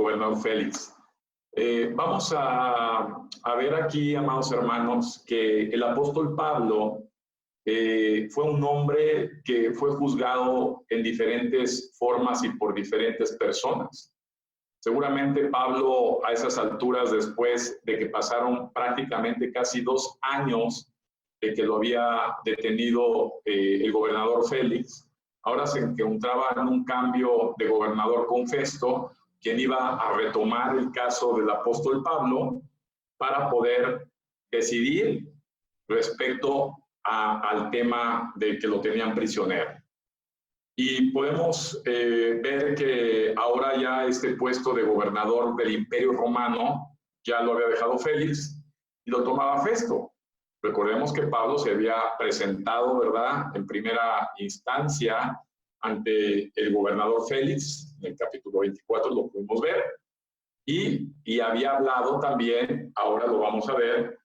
gobernador Félix. Vamos a ver aquí, amados hermanos, que el apóstol Pablo fue un hombre que fue juzgado en diferentes formas y por diferentes personas. Seguramente Pablo, a esas alturas, después de que pasaron prácticamente casi 2 años de que lo había detenido el gobernador Félix, ahora se encontraba en un cambio de gobernador con Festo, quien iba a retomar el caso del apóstol Pablo para poder decidir respecto al tema de que lo tenían prisionero. Y podemos ver que ahora ya este puesto de gobernador del Imperio Romano ya lo había dejado Félix y lo tomaba Festo. Recordemos que Pablo se había presentado, ¿verdad?, en primera instancia ante el gobernador Félix, en el capítulo 24 lo pudimos ver, y había hablado también, ahora lo vamos a ver,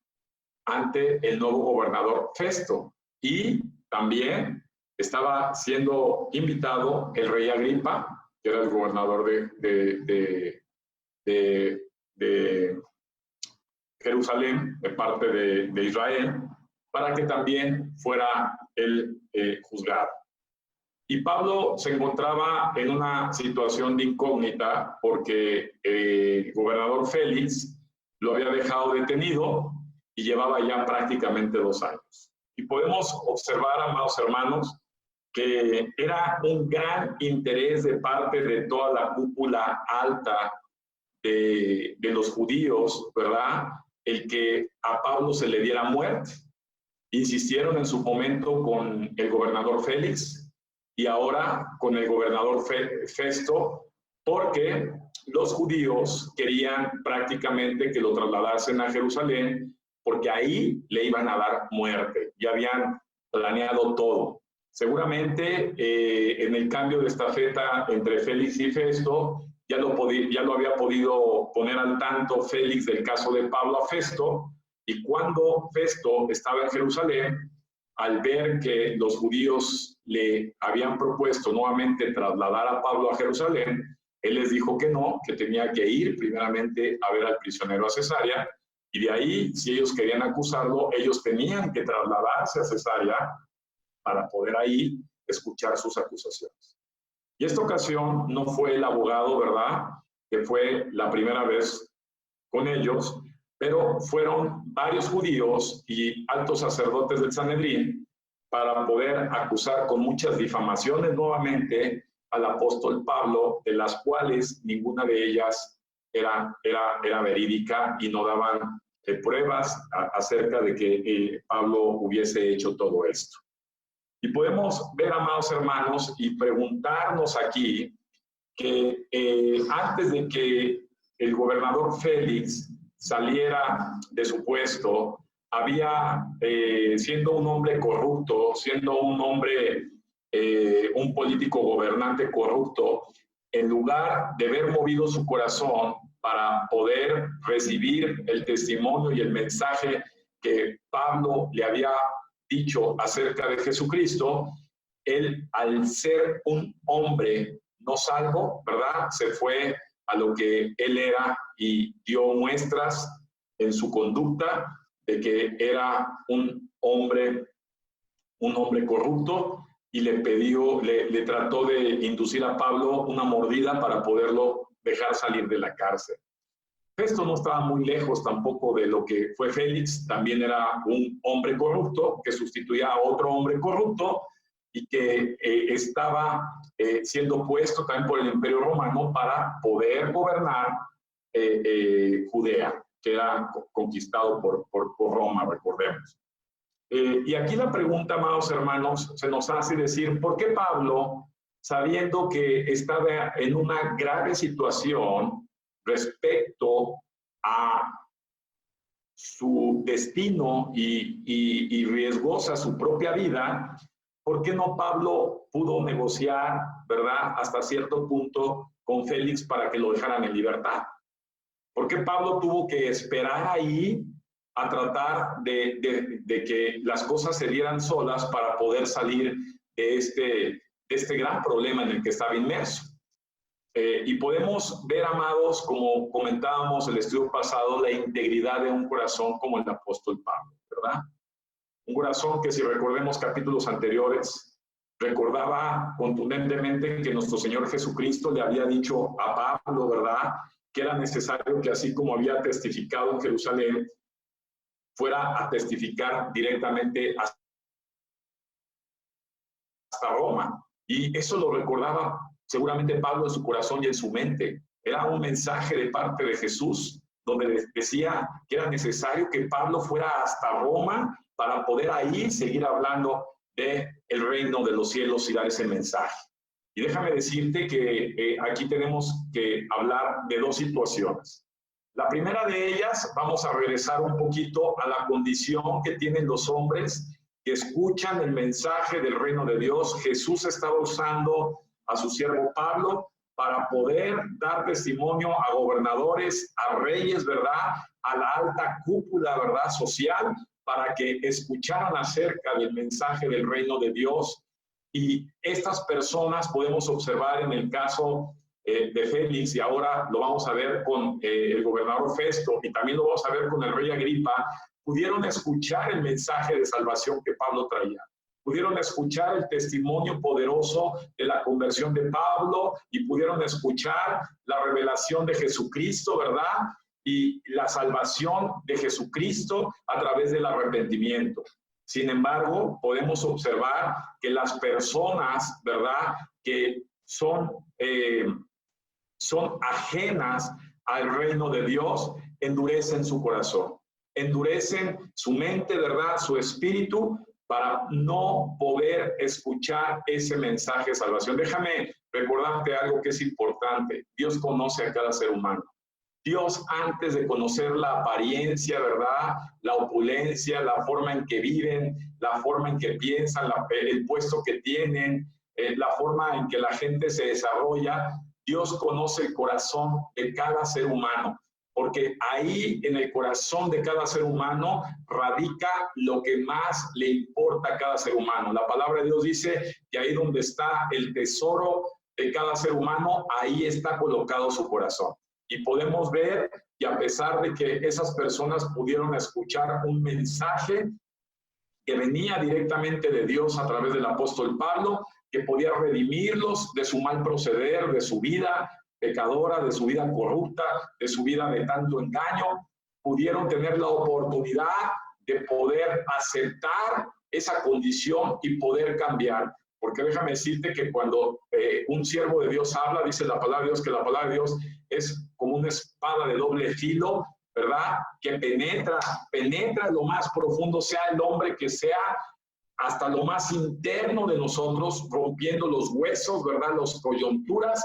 ante el nuevo gobernador Festo. Y también estaba siendo invitado el rey Agripa, que era el gobernador de Jerusalén, de parte de Israel, para que también fuera él juzgado. Y Pablo se encontraba en una situación de incógnita porque el gobernador Félix lo había dejado detenido y llevaba ya prácticamente 2 años. Y podemos observar, amados hermanos, que era un gran interés de parte de toda la cúpula alta de los judíos, ¿verdad?, el que a Pablo se le diera muerte. Insistieron en su momento con el gobernador Félix y ahora con el gobernador Festo, porque los judíos querían prácticamente que lo trasladasen a Jerusalén, porque ahí le iban a dar muerte. Ya habían planeado todo. Seguramente en el cambio de estafeta entre Félix y Festo, ya lo había podido poner al tanto Félix del caso de Pablo a Festo, y cuando Festo estaba en Jerusalén, al ver que los judíos le habían propuesto nuevamente trasladar a Pablo a Jerusalén, él les dijo que no, que tenía que ir primeramente a ver al prisionero a Cesarea, y de ahí, si ellos querían acusarlo, ellos tenían que trasladarse a Cesarea para poder ahí escuchar sus acusaciones. Y esta ocasión no fue el abogado, ¿verdad?, que fue la primera vez con ellos, pero fueron varios judíos y altos sacerdotes del Sanedrín para poder acusar con muchas difamaciones nuevamente al apóstol Pablo, de las cuales ninguna de ellas era verídica y no daban pruebas acerca de que Pablo hubiese hecho todo esto. Y podemos ver, amados hermanos, y preguntarnos aquí que antes de que el gobernador Félix saliera de su puesto, había, siendo un hombre corrupto, siendo un hombre, un político gobernante corrupto, en lugar de haber movido su corazón para poder recibir el testimonio y el mensaje que Pablo le había dicho acerca de Jesucristo, él, al ser un hombre no salvo, ¿verdad?, se fue a lo que él era y dio muestras en su conducta de que era un hombre corrupto, y le trató de inducir a Pablo una mordida para poderlo dejar salir de la cárcel. Festo no estaba muy lejos tampoco de lo que fue Félix, también era un hombre corrupto que sustituía a otro hombre corrupto y que estaba siendo puesto también por el Imperio Romano para poder gobernar Judea, que era conquistado por Roma, recordemos. Y aquí la pregunta, amados hermanos, se nos hace decir, ¿por qué Pablo, sabiendo que estaba en una grave situación respecto a su destino y riesgosa su propia vida, ¿por qué no Pablo pudo negociar, ¿verdad?, hasta cierto punto con Félix para que lo dejaran en libertad? ¿Por qué Pablo tuvo que esperar ahí a tratar de que las cosas se dieran solas para poder salir de este gran problema en el que estaba inmerso? Y podemos ver, amados, como comentábamos el estudio pasado, la integridad de un corazón como el apóstol Pablo, ¿verdad? Un corazón que, si recordemos capítulos anteriores, recordaba contundentemente que nuestro Señor Jesucristo le había dicho a Pablo, ¿verdad?, que era necesario que, así como había testificado en Jerusalén, fuera a testificar directamente hasta Roma. Y eso lo recordaba seguramente Pablo en su corazón y en su mente. Era un mensaje de parte de Jesús, donde decía que era necesario que Pablo fuera hasta Roma para poder ahí seguir hablando del reino de los cielos y dar ese mensaje. Y déjame decirte que aquí tenemos que hablar de dos situaciones. La primera de ellas, vamos a regresar un poquito a la condición que tienen los hombres que escuchan el mensaje del reino de Dios. Jesús estaba usando a su siervo Pablo para poder dar testimonio a gobernadores, a reyes, ¿verdad?, a la alta cúpula, ¿verdad?, social, para que escucharan acerca del mensaje del reino de Dios. Y estas personas podemos observar en el caso de Félix, y ahora lo vamos a ver con el gobernador Festo, y también lo vamos a ver con el rey Agripa, pudieron escuchar el mensaje de salvación que Pablo traía. Pudieron escuchar el testimonio poderoso de la conversión de Pablo y pudieron escuchar la revelación de Jesucristo, ¿verdad?, y la salvación de Jesucristo a través del arrepentimiento. Sin embargo, podemos observar que las personas, ¿verdad?, que son ajenas al reino de Dios, endurecen su corazón, endurecen su mente, ¿verdad?, su espíritu, para no poder escuchar ese mensaje de salvación. Déjame recordarte algo que es importante. Dios conoce a cada ser humano. Dios, antes de conocer la apariencia, ¿verdad?, la opulencia, la forma en que viven, la forma en que piensan, el puesto que tienen, la forma en que la gente se desarrolla, Dios conoce el corazón de cada ser humano, porque ahí en el corazón de cada ser humano radica lo que más le importa a cada ser humano. La palabra de Dios dice que ahí donde está el tesoro de cada ser humano, ahí está colocado su corazón. Y podemos ver que a pesar de que esas personas pudieron escuchar un mensaje que venía directamente de Dios a través del apóstol Pablo, que podía redimirlos de su mal proceder, de su vida pecadora, de su vida corrupta, de su vida de tanto engaño, pudieron tener la oportunidad de poder aceptar esa condición y poder cambiar. Porque déjame decirte que cuando un siervo de Dios habla, dice la palabra de Dios, que la palabra de Dios es como una espada de doble filo, ¿verdad?, que penetra lo más profundo, sea el hombre que sea, hasta lo más interno de nosotros, rompiendo los huesos, ¿verdad?, las coyunturas,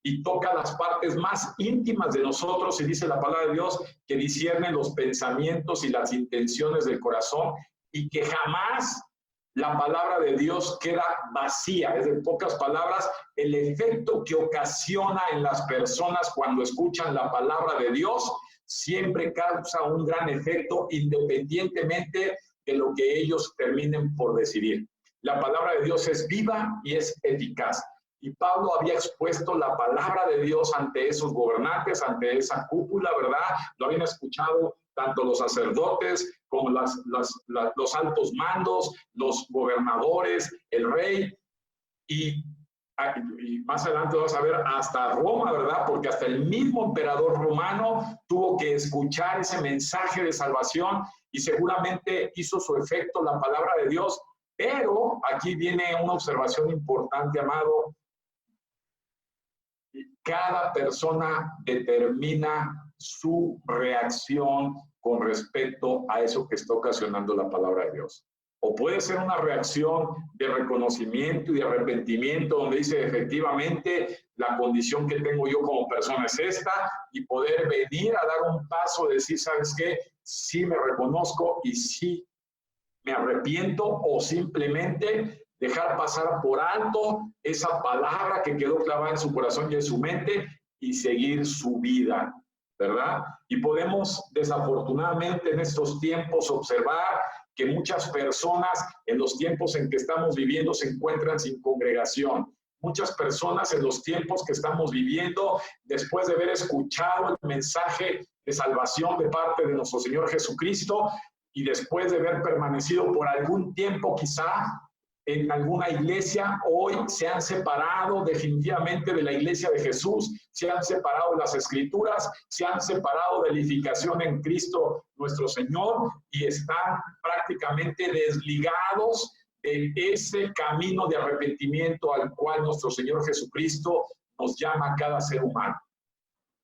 y toca las partes más íntimas de nosotros, y dice la palabra de Dios que discierne los pensamientos y las intenciones del corazón, y que jamás la palabra de Dios queda vacía. Es, en pocas palabras, el efecto que ocasiona en las personas cuando escuchan la palabra de Dios siempre causa un gran efecto, independientemente de lo que ellos terminen por decidir. La palabra de Dios es viva y es eficaz. Y Pablo había expuesto la palabra de Dios ante esos gobernantes, ante esa cúpula, ¿verdad? Lo habían escuchado tanto los sacerdotes como los altos mandos, los gobernadores, el rey, y más adelante vamos a ver hasta Roma, ¿verdad? Porque hasta el mismo emperador romano tuvo que escuchar ese mensaje de salvación y seguramente hizo su efecto la palabra de Dios. Pero aquí viene una observación importante, amado. Cada persona determina su reacción con respecto a eso que está ocasionando la palabra de Dios. O puede ser una reacción de reconocimiento y de arrepentimiento, donde dice, efectivamente, la condición que tengo yo como persona es esta, y poder venir a dar un paso, decir, ¿sabes qué? Sí me reconozco y sí me arrepiento, o simplemente dejar pasar por alto esa palabra que quedó clavada en su corazón y en su mente y seguir su vida, ¿verdad? Y podemos desafortunadamente en estos tiempos observar que muchas personas en los tiempos en que estamos viviendo se encuentran sin congregación. muchas personas en los tiempos que estamos viviendo, después de haber escuchado el mensaje de salvación de parte de nuestro Señor Jesucristo y después de haber permanecido por algún tiempo quizá en alguna iglesia, hoy se han separado definitivamente de la iglesia de Jesús, se han separado de las Escrituras, se han separado de la edificación en Cristo nuestro Señor y están prácticamente desligados de ese camino de arrepentimiento al cual nuestro Señor Jesucristo nos llama a cada ser humano.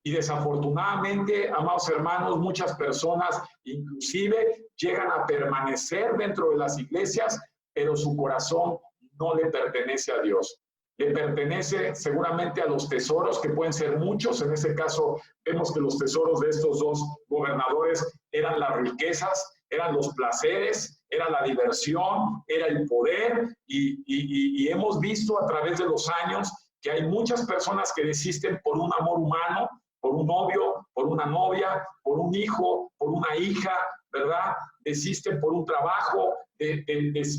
Y desafortunadamente, amados hermanos, muchas personas inclusive llegan a permanecer dentro de las iglesias, pero su corazón no le pertenece a Dios. Le pertenece seguramente a los tesoros, que pueden ser muchos. En este caso, vemos que los tesoros de estos dos gobernadores eran las riquezas, eran los placeres, era la diversión, era el poder. Y hemos visto a través de los años que hay muchas personas que desisten por un amor humano, por un novio, por una novia, por un hijo, por una hija, ¿verdad? Desisten por un trabajo,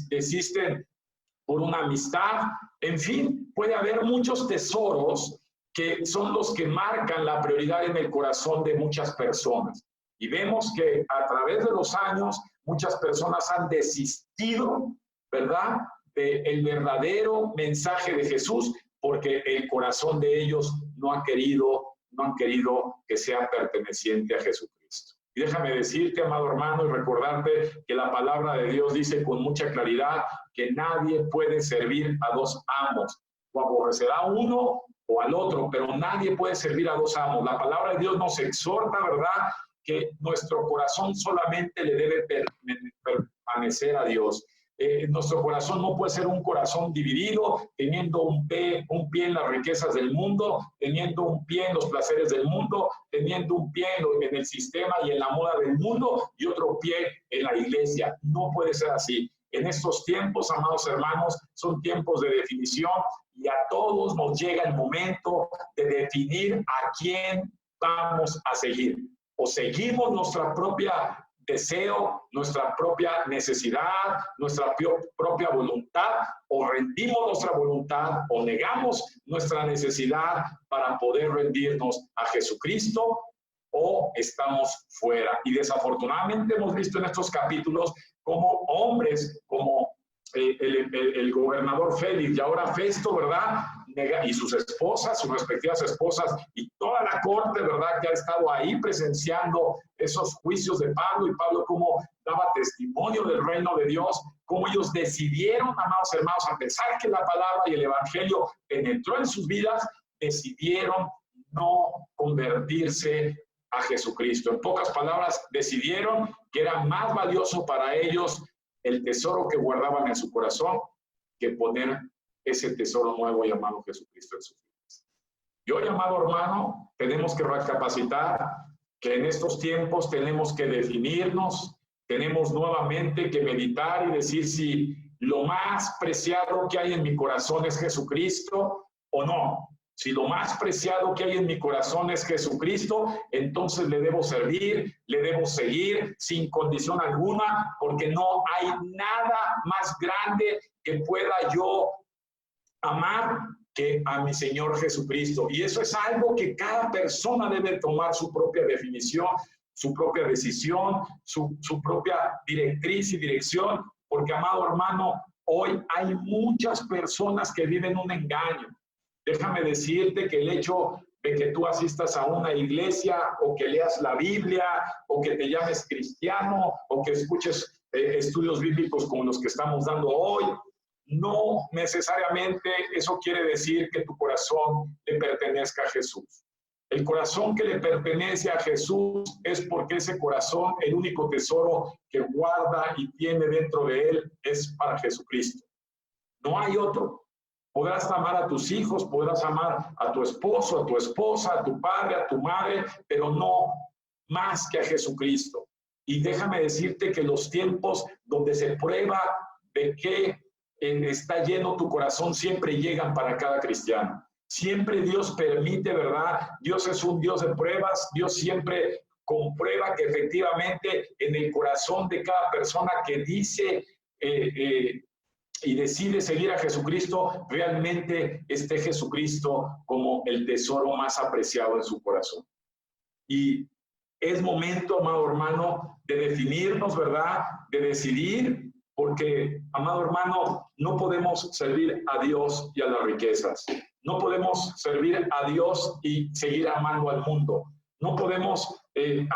desisten por una amistad. En fin, puede haber muchos tesoros que son los que marcan la prioridad en el corazón de muchas personas. Y vemos que a través de los años muchas personas han desistido, ¿verdad?, del verdadero mensaje de Jesús, porque el corazón de ellos no han querido que sea perteneciente a Jesucristo. Y déjame decirte, amado hermano, y recordarte que la palabra de Dios dice con mucha claridad que nadie puede servir a dos amos. O aborrecerá a uno o al otro, pero nadie puede servir a dos amos. La palabra de Dios nos exhorta, ¿verdad?, que nuestro corazón solamente le debe permanecer a Dios. Nuestro corazón no puede ser un corazón dividido, teniendo un pie en las riquezas del mundo, teniendo un pie en los placeres del mundo, teniendo un pie en el sistema y en la moda del mundo y otro pie en la iglesia. No puede ser así. En estos tiempos, amados hermanos, son tiempos de definición y a todos nos llega el momento de definir a quién vamos a seguir. O seguimos nuestra propia deseo, nuestra propia necesidad, nuestra propia voluntad, o rendimos nuestra voluntad o negamos nuestra necesidad para poder rendirnos a Jesucristo, o estamos fuera. Y desafortunadamente hemos visto en estos capítulos como hombres como el gobernador Félix y ahora Festo, ¿verdad?, y sus esposas, sus respectivas esposas y toda la corte, ¿verdad?, que ha estado ahí presenciando esos juicios de Pablo, y Pablo como daba testimonio del reino de Dios, cómo ellos decidieron, amados hermanos, a pesar que la palabra y el evangelio penetró en sus vidas, decidieron no convertirse a Jesucristo. En pocas palabras, decidieron que era más valioso para ellos el tesoro que guardaban en su corazón que poner ese tesoro nuevo llamado Jesucristo en sus vidas. Y hoy, amado hermano, tenemos que recapacitar que en estos tiempos tenemos que definirnos, tenemos nuevamente que meditar y decir si lo más preciado que hay en mi corazón es Jesucristo o no. Si lo más preciado que hay en mi corazón es Jesucristo, entonces le debo servir, le debo seguir sin condición alguna, porque no hay nada más grande que pueda yo amar que a mi Señor Jesucristo. Y eso es algo que cada persona debe tomar su propia definición, su propia decisión, su propia directriz y dirección, porque, amado hermano, hoy hay muchas personas que viven un engaño. Déjame decirte que el hecho de que tú asistas a una iglesia o que leas la Biblia o que te llames cristiano o que escuches estudios bíblicos como los que estamos dando hoy, no necesariamente eso quiere decir que tu corazón le pertenezca a Jesús. El corazón que le pertenece a Jesús es porque ese corazón, el único tesoro que guarda y tiene dentro de él es para Jesucristo. No hay otro. Podrás amar a tus hijos, podrás amar a tu esposo, a tu esposa, a tu padre, a tu madre, pero no más que a Jesucristo. Y déjame decirte que los tiempos donde se prueba de qué está lleno tu corazón siempre llegan para cada cristiano. Siempre Dios permite, ¿verdad? Dios es un Dios de pruebas. Dios siempre comprueba que efectivamente en el corazón de cada persona que dice y decide seguir a Jesucristo, realmente esté Jesucristo como el tesoro más apreciado en su corazón. Y es momento, amado hermano, de definirnos, ¿verdad? De decidir, porque, amado hermano, no podemos servir a Dios y a las riquezas. No podemos servir a Dios y seguir amando al mundo. No podemos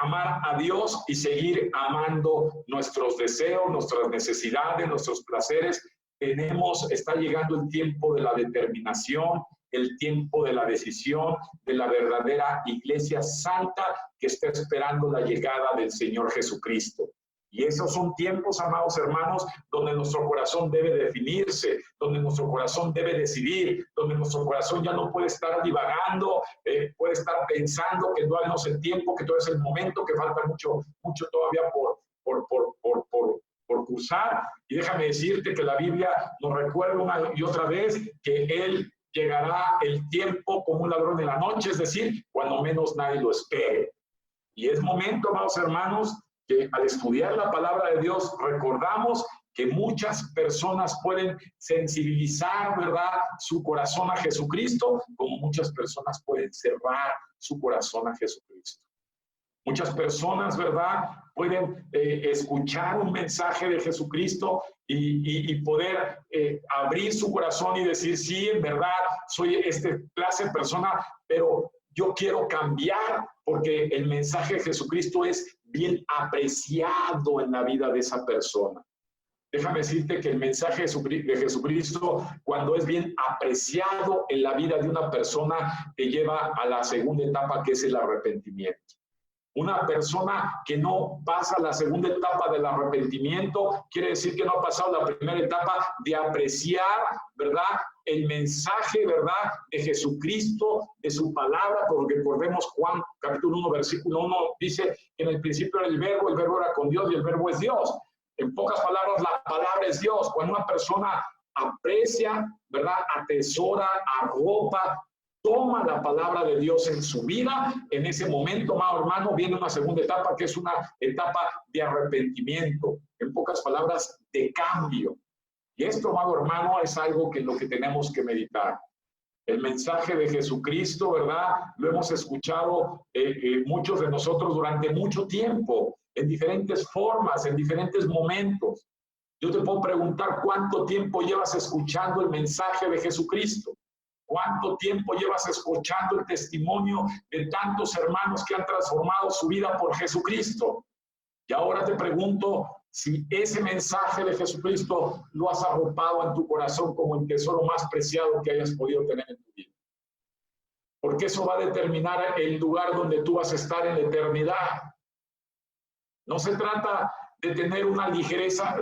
amar a Dios y seguir amando nuestros deseos, nuestras necesidades, nuestros placeres. Está llegando el tiempo de la determinación, el tiempo de la decisión, de la verdadera iglesia santa que está esperando la llegada del Señor Jesucristo. Y esos son tiempos, amados hermanos, donde nuestro corazón debe definirse, donde nuestro corazón debe decidir, donde nuestro corazón ya no puede estar divagando, puede estar pensando que no es el tiempo, que todo es el momento, que falta mucho todavía por cursar. Y déjame decirte que la Biblia nos recuerda una y otra vez que Él llegará el tiempo como un ladrón en la noche, es decir, cuando menos nadie lo espere. Y es momento, amados hermanos, que al estudiar la palabra de Dios recordamos que muchas personas pueden sensibilizar, ¿verdad?, su corazón a Jesucristo, como muchas personas pueden cerrar su corazón a Jesucristo. Muchas personas, ¿verdad?, pueden escuchar un mensaje de Jesucristo y poder abrir su corazón y decir, sí, en verdad, soy esta clase de persona, pero yo quiero cambiar porque el mensaje de Jesucristo es bien apreciado en la vida de esa persona. Déjame decirte que el mensaje de Jesucristo, cuando es bien apreciado en la vida de una persona, te lleva a la segunda etapa, que es el arrepentimiento. Una persona que no pasa la segunda etapa del arrepentimiento, quiere decir que no ha pasado la primera etapa de apreciar, ¿verdad?, el mensaje, ¿verdad?, de Jesucristo, de su palabra, porque recordemos Juan capítulo 1, versículo 1, dice que en el principio era el verbo era con Dios y el verbo es Dios. En pocas palabras, la palabra es Dios. Cuando una persona aprecia, ¿verdad?, atesora, arropa, toma la palabra de Dios en su vida, en ese momento, amado hermano, viene una segunda etapa, que es una etapa de arrepentimiento. En pocas palabras, de cambio. Y esto, amado hermano, es algo que lo que tenemos que meditar. El mensaje de Jesucristo, ¿verdad?, lo hemos escuchado muchos de nosotros durante mucho tiempo, en diferentes formas, en diferentes momentos. Yo te puedo preguntar, ¿cuánto tiempo llevas escuchando el mensaje de Jesucristo? ¿Cuánto tiempo llevas escuchando el testimonio de tantos hermanos que han transformado su vida por Jesucristo? Y ahora te pregunto si ese mensaje de Jesucristo lo has arropado en tu corazón como el tesoro más preciado que hayas podido tener en tu vida. Porque eso va a determinar el lugar donde tú vas a estar en la eternidad. No se trata de tener una ligereza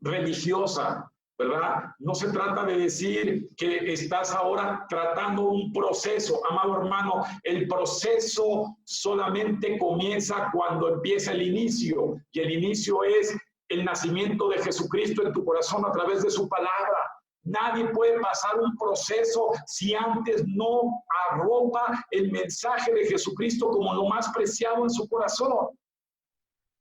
religiosa, ¿verdad? No se trata de decir que estás ahora tratando un proceso. Amado hermano, el proceso solamente comienza cuando empieza el inicio. Y el inicio es el nacimiento de Jesucristo en tu corazón a través de su palabra. Nadie puede pasar un proceso si antes no arropa el mensaje de Jesucristo como lo más preciado en su corazón.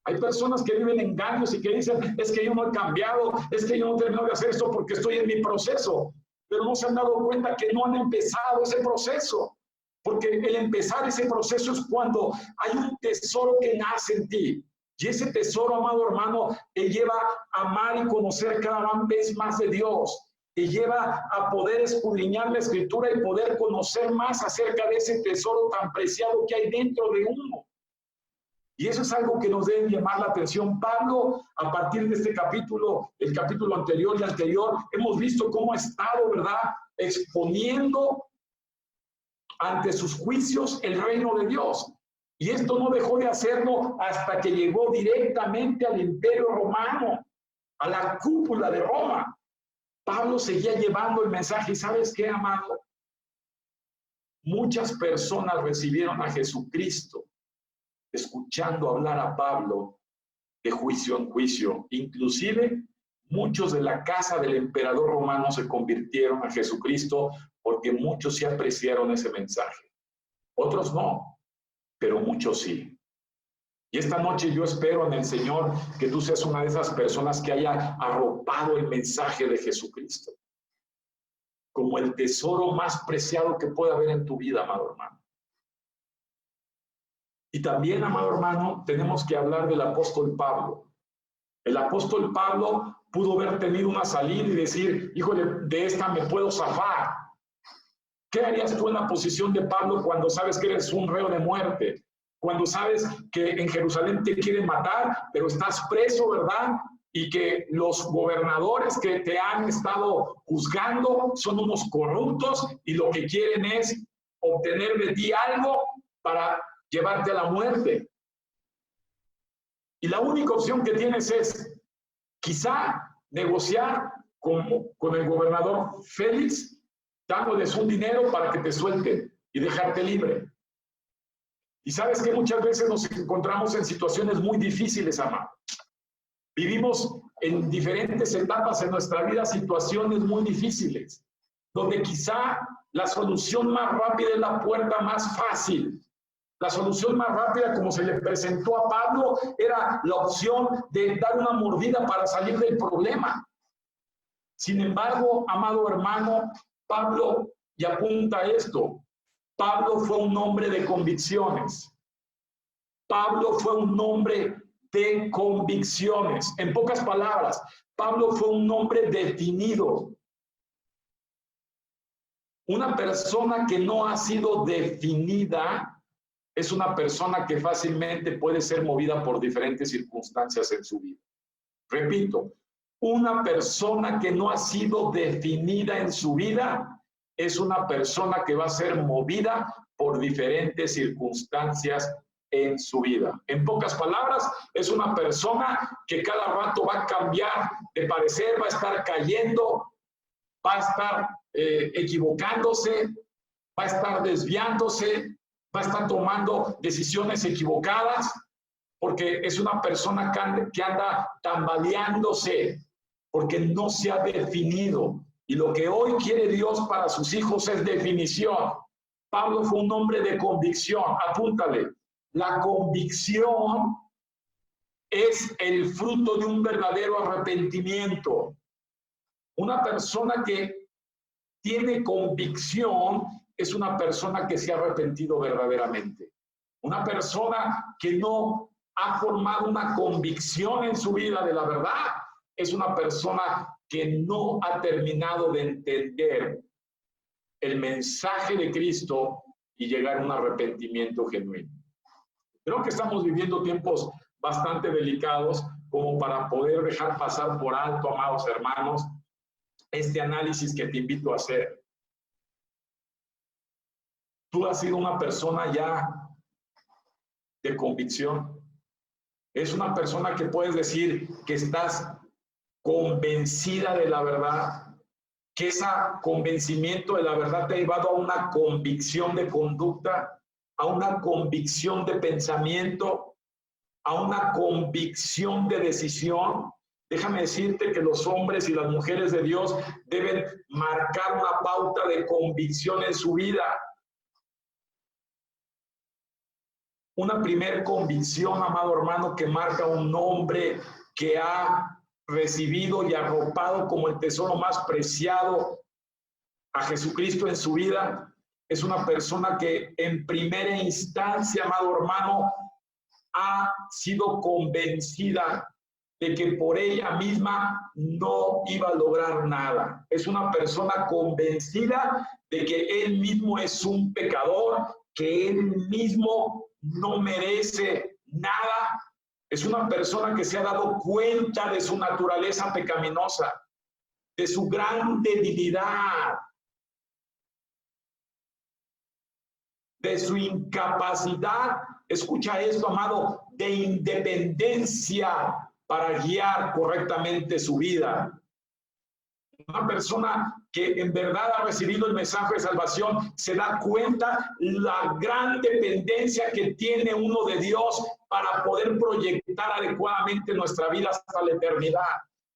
Hay personas que viven engaños y que dicen, es que yo no he cambiado, es que yo no termino de hacer esto porque estoy en mi proceso. Pero no se han dado cuenta que no han empezado ese proceso. Porque el empezar ese proceso es cuando hay un tesoro que nace en ti. Y ese tesoro, amado hermano, te lleva a amar y conocer cada vez más de Dios. Te lleva a poder escudriñar la Escritura y poder conocer más acerca de ese tesoro tan preciado que hay dentro de uno. Y eso es algo que nos debe llamar la atención. Pablo, a partir de este capítulo, el capítulo anterior y anterior, hemos visto cómo ha estado, ¿verdad?, exponiendo ante sus juicios el reino de Dios. Y esto no dejó de hacerlo hasta que llegó directamente al Imperio Romano, a la cúpula de Roma. Pablo seguía llevando el mensaje. ¿Y sabes qué, amado? Muchas personas recibieron a Jesucristo escuchando hablar a Pablo de juicio en juicio. Inclusive, muchos de la casa del emperador romano se convirtieron a Jesucristo porque muchos sí apreciaron ese mensaje. Otros no, pero muchos sí. Y esta noche yo espero en el Señor que tú seas una de esas personas que haya arropado el mensaje de Jesucristo como el tesoro más preciado que pueda haber en tu vida, amado hermano. Y también, amado hermano, tenemos que hablar del apóstol Pablo. El apóstol Pablo pudo haber tenido una salida y decir, híjole, de esta me puedo zafar. ¿Qué harías tú en la posición de Pablo cuando sabes que eres un reo de muerte? Cuando sabes que en Jerusalén te quieren matar, pero estás preso, ¿verdad? Y que los gobernadores que te han estado juzgando son unos corruptos y lo que quieren es obtener de ti algo para llevarte a la muerte. Y la única opción que tienes es quizá negociar con el gobernador Félix, dándoles un dinero para que te suelten y dejarte libre. Y sabes que muchas veces nos encontramos en situaciones muy difíciles, amado. Vivimos en diferentes etapas en nuestra vida situaciones muy difíciles, donde quizá la solución más rápida es la puerta más fácil. La solución más rápida, como se le presentó a Pablo, era la opción de dar una mordida para salir del problema. Sin embargo, amado hermano, Pablo, y apunta esto, Pablo fue un hombre de convicciones. Pablo fue un hombre de convicciones. En pocas palabras, Pablo fue un hombre definido. Una persona que no ha sido definida es una persona que fácilmente puede ser movida por diferentes circunstancias en su vida. Repito, una persona que no ha sido definida en su vida es una persona que va a ser movida por diferentes circunstancias en su vida. En pocas palabras, es una persona que cada rato va a cambiar de parecer, va a estar cayendo, va a estar equivocándose, va a estar desviándose, va a estar tomando decisiones equivocadas, porque es una persona que anda tambaleándose, porque no se ha definido. Y lo que hoy quiere Dios para sus hijos es definición. Pablo fue un hombre de convicción. Apúntale. La convicción es el fruto de un verdadero arrepentimiento. Una persona que tiene convicción es una persona que se ha arrepentido verdaderamente. Una persona que no ha formado una convicción en su vida de la verdad es una persona que no ha terminado de entender el mensaje de Cristo y llegar a un arrepentimiento genuino. Creo que estamos viviendo tiempos bastante delicados como para poder dejar pasar por alto, amados hermanos, este análisis que te invito a hacer. Tú has sido una persona ya de convicción. Es una persona que puedes decir que estás convencida de la verdad, que ese convencimiento de la verdad te ha llevado a una convicción de conducta, a una convicción de pensamiento, a una convicción de decisión. Déjame decirte que los hombres y las mujeres de Dios deben marcar una pauta de convicción en su vida. Una primer convicción, amado hermano, que marca un hombre que ha recibido y arropado como el tesoro más preciado a Jesucristo en su vida, es una persona que en primera instancia, amado hermano, ha sido convencida de que por ella misma no iba a lograr nada. Es una persona convencida de que él mismo es un pecador, que él mismo no merece nada. Es una persona que se ha dado cuenta de su naturaleza pecaminosa, de su gran debilidad, de su incapacidad, escucha esto, amado, de independencia para guiar correctamente su vida. Una persona que en verdad ha recibido el mensaje de salvación se da cuenta la gran dependencia que tiene uno de Dios para poder proyectar adecuadamente nuestra vida hasta la eternidad.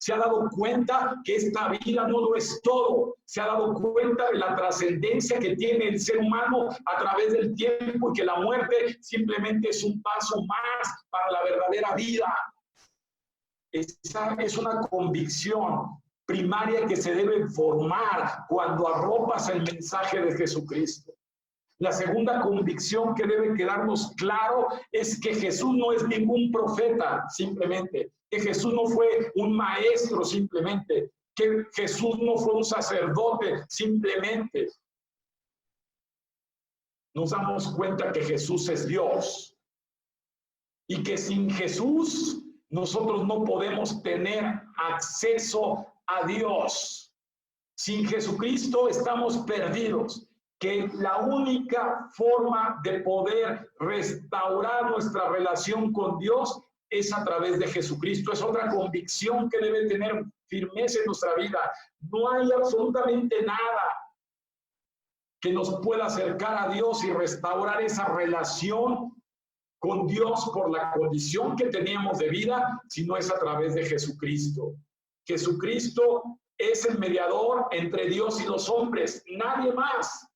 Se ha dado cuenta que esta vida no lo es todo. Se ha dado cuenta de la trascendencia que tiene el ser humano a través del tiempo y que la muerte simplemente es un paso más para la verdadera vida. Esa es una convicción primaria que se debe formar cuando arropas el mensaje de Jesucristo. La segunda convicción que debe quedarnos claro es que Jesús no es ningún profeta, simplemente, que Jesús no fue un maestro, simplemente, que Jesús no fue un sacerdote, simplemente. Nos damos cuenta que Jesús es Dios y que sin Jesús nosotros no podemos tener acceso a Dios. Sin Jesucristo estamos perdidos. Que la única forma de poder restaurar nuestra relación con Dios es a través de Jesucristo. Es otra convicción que debe tener firmeza en nuestra vida. No hay absolutamente nada que nos pueda acercar a Dios y restaurar esa relación con Dios por la condición que teníamos de vida, sino es a través de Jesucristo. Jesucristo es el mediador entre Dios y los hombres, nadie más.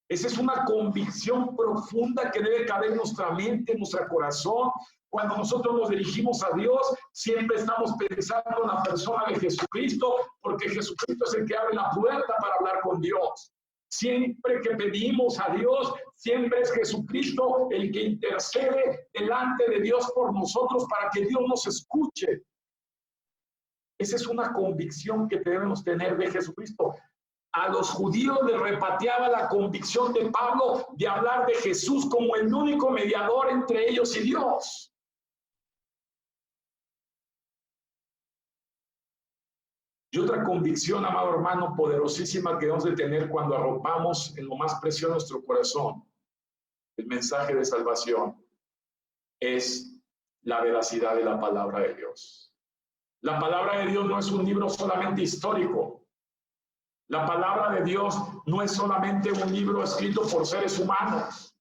Esa es una convicción profunda que debe caber en nuestra mente, en nuestro corazón. Cuando nosotros nos dirigimos a Dios, siempre estamos pensando en la persona de Jesucristo, porque Jesucristo es el que abre la puerta para hablar con Dios. Siempre que pedimos a Dios, siempre es Jesucristo el que intercede delante de Dios por nosotros para que Dios nos escuche. Esa es una convicción que debemos tener de Jesucristo. A los judíos les repateaba la convicción de Pablo de hablar de Jesús como el único mediador entre ellos y Dios. Y otra convicción, amado hermano, poderosísima que debemos de tener cuando arropamos en lo más precioso de nuestro corazón el mensaje de salvación, es la veracidad de la palabra de Dios. La palabra de Dios no es un libro solamente histórico. La palabra de Dios no es solamente un libro escrito por seres humanos.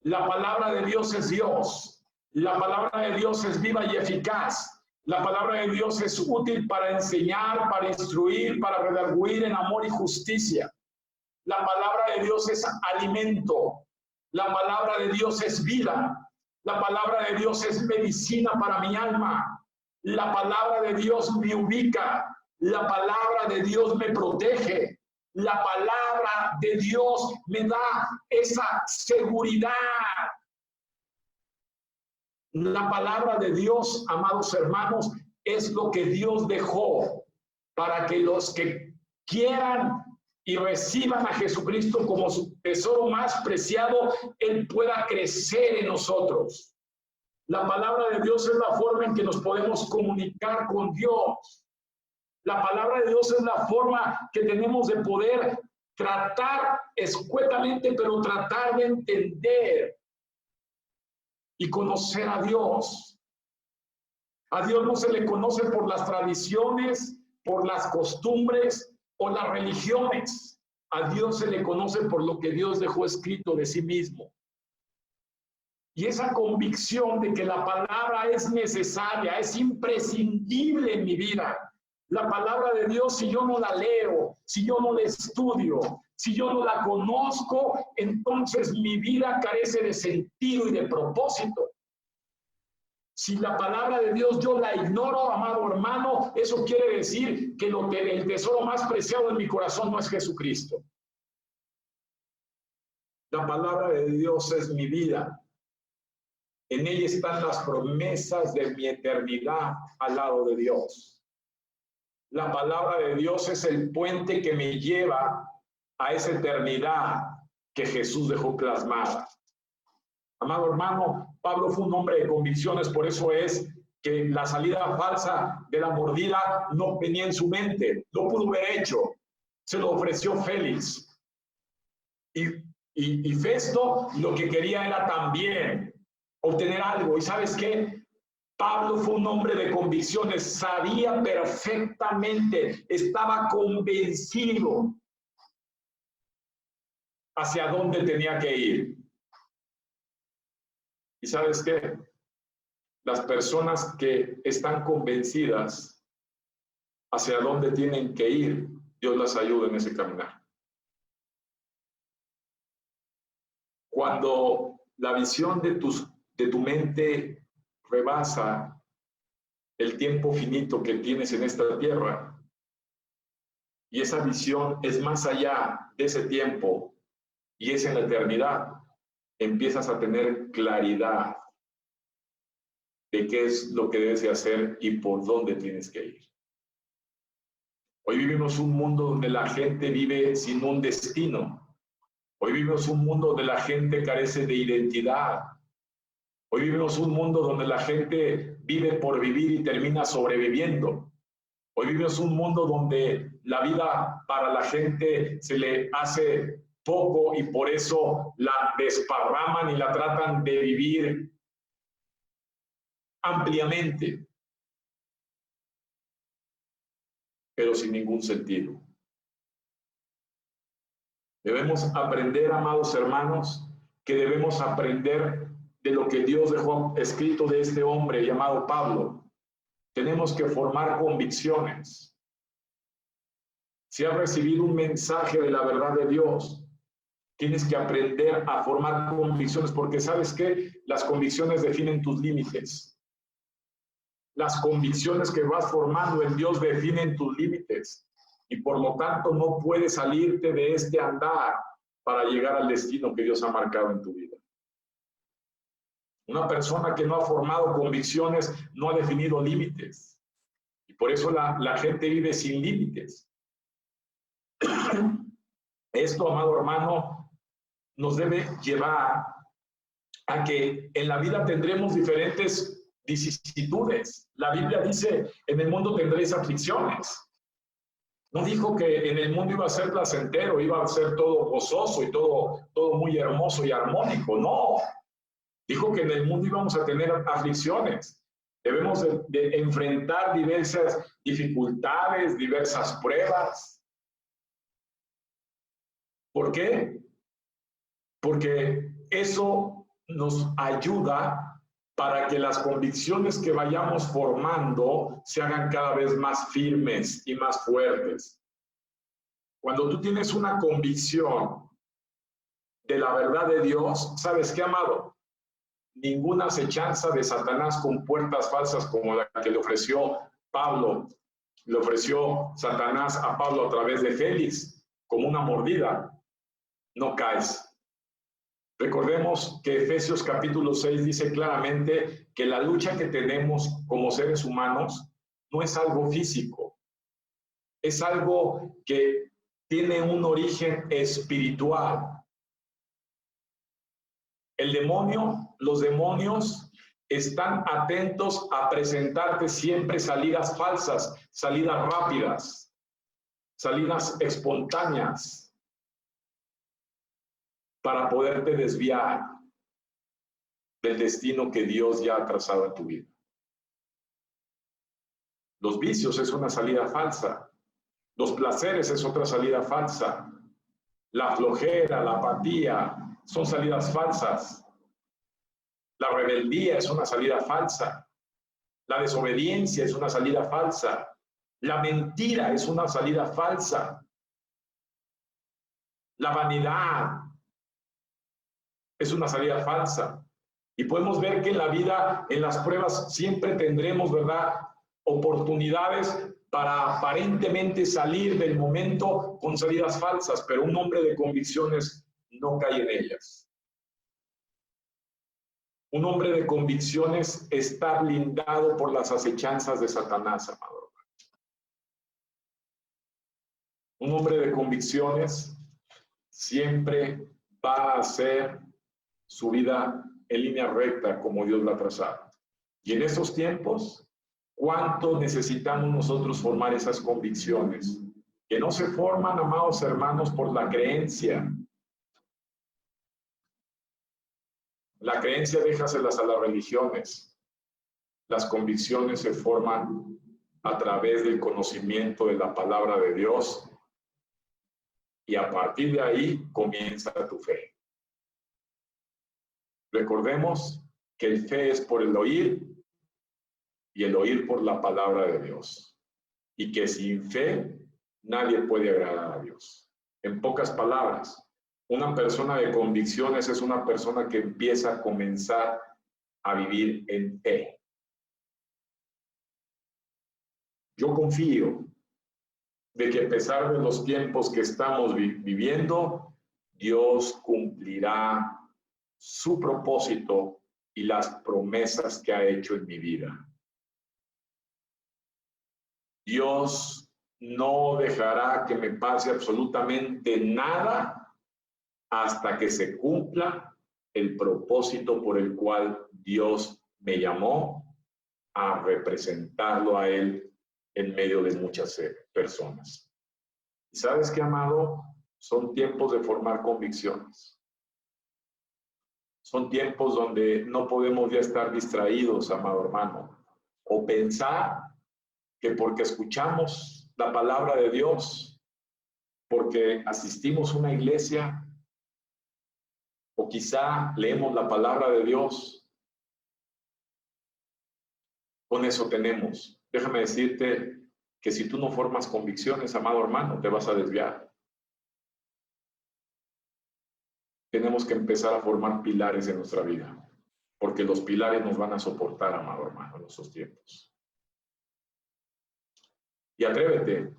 La palabra de Dios es Dios. La palabra de Dios es viva y eficaz. La palabra de Dios es útil para enseñar, para instruir, para redarguir en amor y justicia. La palabra de Dios es alimento. La palabra de Dios es vida. La palabra de Dios es medicina para mi alma. La palabra de Dios me ubica. La palabra de Dios me protege. La palabra de Dios me da esa seguridad. La palabra de Dios, amados hermanos, es lo que Dios dejó para que los que quieran y reciban a Jesucristo como su tesoro más preciado, Él pueda crecer en nosotros. La palabra de Dios es la forma en que nos podemos comunicar con Dios. La palabra de Dios es la forma que tenemos de poder tratar escuetamente, pero tratar de entender y conocer a Dios. A Dios no se le conoce por las tradiciones, por las costumbres o las religiones. A Dios se le conoce por lo que Dios dejó escrito de sí mismo. Y esa convicción de que la palabra es necesaria, es imprescindible en mi vida. La palabra de Dios, si yo no la leo, si yo no la estudio, si yo no la conozco, entonces mi vida carece de sentido y de propósito. Si la palabra de Dios yo la ignoro, amado hermano, eso quiere decir que el tesoro más preciado en mi corazón no es Jesucristo. La palabra de Dios es mi vida. En ella están las promesas de mi eternidad al lado de Dios. La palabra de Dios es el puente que me lleva a esa eternidad que Jesús dejó plasmada. Amado hermano, Pablo fue un hombre de convicciones, por eso es que la salida falsa de la mordida no venía en su mente, lo pudo haber hecho, se lo ofreció Félix. Y Festo lo que quería era también obtener algo. ¿Y sabes qué? Pablo fue un hombre de convicciones, sabía perfectamente, estaba convencido hacia dónde tenía que ir. ¿Y sabes qué? Las personas que están convencidas hacia dónde tienen que ir, Dios las ayude en ese caminar. Cuando la visión de tu mente rebasa el tiempo finito que tienes en esta tierra, y esa visión es más allá de ese tiempo y es en la eternidad, empiezas a tener claridad de qué es lo que debes de hacer y por dónde tienes que ir. Hoy vivimos un mundo donde la gente vive sin un destino. Hoy vivimos un mundo donde la gente carece de identidad. Hoy vivimos un mundo donde la gente vive por vivir y termina sobreviviendo. Hoy vivimos un mundo donde la vida para la gente se le hace poco y por eso la desparraman y la tratan de vivir ampliamente, pero sin ningún sentido. Debemos aprender, amados hermanos, que debemos aprender de lo que Dios dejó escrito de este hombre llamado Pablo. Tenemos que formar convicciones. Si has recibido un mensaje de la verdad de Dios, tienes que aprender a formar convicciones, porque ¿sabes qué? Las convicciones definen tus límites. Las convicciones que vas formando en Dios definen tus límites. Y por lo tanto no puedes salirte de este andar para llegar al destino que Dios ha marcado en tu vida. Una persona que no ha formado convicciones no ha definido límites. Y por eso la gente vive sin límites. Esto, amado hermano, nos debe llevar a que en la vida tendremos diferentes vicisitudes. La Biblia dice, en el mundo tendréis aflicciones. No dijo que en el mundo iba a ser placentero, iba a ser todo gozoso y todo muy hermoso y armónico. No. Dijo que en el mundo íbamos a tener aflicciones. Debemos de enfrentar diversas dificultades, diversas pruebas. ¿Por qué? Porque eso nos ayuda para que las convicciones que vayamos formando se hagan cada vez más firmes y más fuertes. Cuando tú tienes una convicción de la verdad de Dios, ¿sabes qué, amado? Ninguna acechanza de Satanás con puertas falsas como la que le ofreció Pablo, le ofreció Satanás a Pablo a través de Félix, como una mordida, no caes. Recordemos que Efesios capítulo 6 dice claramente que la lucha que tenemos como seres humanos no es algo físico, es algo que tiene un origen espiritual. El demonio, los demonios están atentos a presentarte siempre salidas falsas, salidas rápidas, salidas espontáneas, para poderte desviar del destino que Dios ya ha trazado en tu vida. Los vicios es una salida falsa. Los placeres es otra salida falsa. La flojera, la apatía son salidas falsas. La rebeldía es una salida falsa. La desobediencia es una salida falsa. La mentira es una salida falsa. La vanidad es una salida falsa. Y podemos ver que en la vida, en las pruebas, siempre tendremos, ¿verdad?, oportunidades para aparentemente salir del momento con salidas falsas, pero un hombre de convicciones no cae en ellas. Un hombre de convicciones está blindado por las acechanzas de Satanás, amado. Un hombre de convicciones siempre va a hacer su vida en línea recta como Dios la ha trazado. Y en estos tiempos, ¿cuánto necesitamos nosotros formar esas convicciones? Que no se forman, amados hermanos, por la creencia. La creencia déjaselas a las religiones. Las convicciones se forman a través del conocimiento de la palabra de Dios. Y a partir de ahí comienza tu fe. Recordemos que el fe es por el oír y el oír por la palabra de Dios. y que sin fe nadie puede agradar a Dios. En pocas palabras, una persona de convicciones es una persona que empieza a comenzar a vivir en fe. Yo confío de que a pesar de los tiempos que estamos viviendo, Dios cumplirá su propósito y las promesas que ha hecho en mi vida. Dios no dejará que me pase absolutamente nada hasta que se cumpla el propósito por el cual Dios me llamó a representarlo a Él en medio de muchas personas. ¿Y sabes qué, amado? Son tiempos de formar convicciones. Son tiempos donde no podemos ya estar distraídos, amado hermano, o pensar que porque escuchamos la palabra de Dios, porque asistimos a una iglesia, o quizá leemos la palabra de Dios, con eso tenemos. Déjame decirte que si tú no formas convicciones, amado hermano, te vas a desviar. Tenemos que empezar a formar pilares en nuestra vida, porque los pilares nos van a soportar, amado hermano, en esos tiempos. Y atrévete,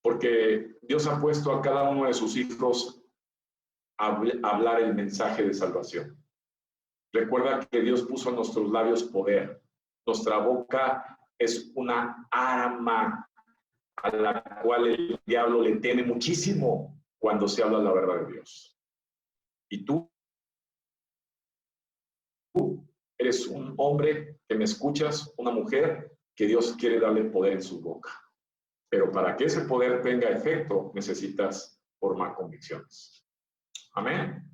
porque Dios ha puesto a cada uno de sus hijos a hablar el mensaje de salvación. Recuerda que Dios puso en nuestros labios poder. Nuestra boca es una arma a la cual el diablo le teme muchísimo cuando se habla la verdad de Dios. Y tú eres un hombre que me escuchas, una mujer que Dios quiere darle poder en su boca. Pero para que ese poder tenga efecto, necesitas formar convicciones. Amén.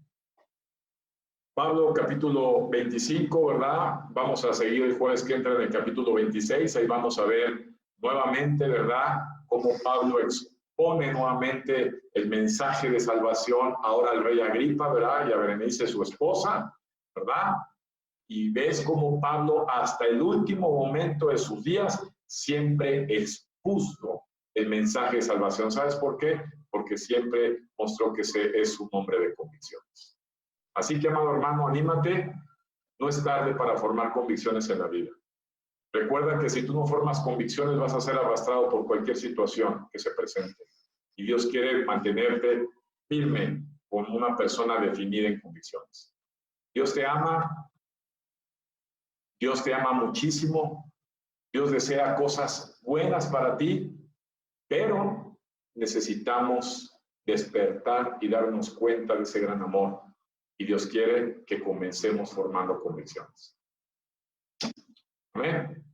Pablo, capítulo 25, ¿verdad? Vamos a seguir el jueves que entra en el capítulo 26. Ahí vamos a ver nuevamente, ¿verdad?, cómo Pablo expone nuevamente el mensaje de salvación ahora al rey Agripa, ¿verdad?, y a Berenice, su esposa, ¿verdad? Y ves cómo Pablo, hasta el último momento de sus días, siempre expuso el mensaje de salvación. ¿Sabes por qué? Porque siempre mostró que ese es un hombre de convicciones. Así que, amado hermano, anímate. No es tarde para formar convicciones en la vida. Recuerda que si tú no formas convicciones, vas a ser arrastrado por cualquier situación que se presente. Y Dios quiere mantenerte firme como una persona definida en convicciones. Dios te ama. Dios te ama muchísimo. Dios desea cosas buenas para ti, pero necesitamos despertar y darnos cuenta de ese gran amor. Y Dios quiere que comencemos formando convicciones. Amén.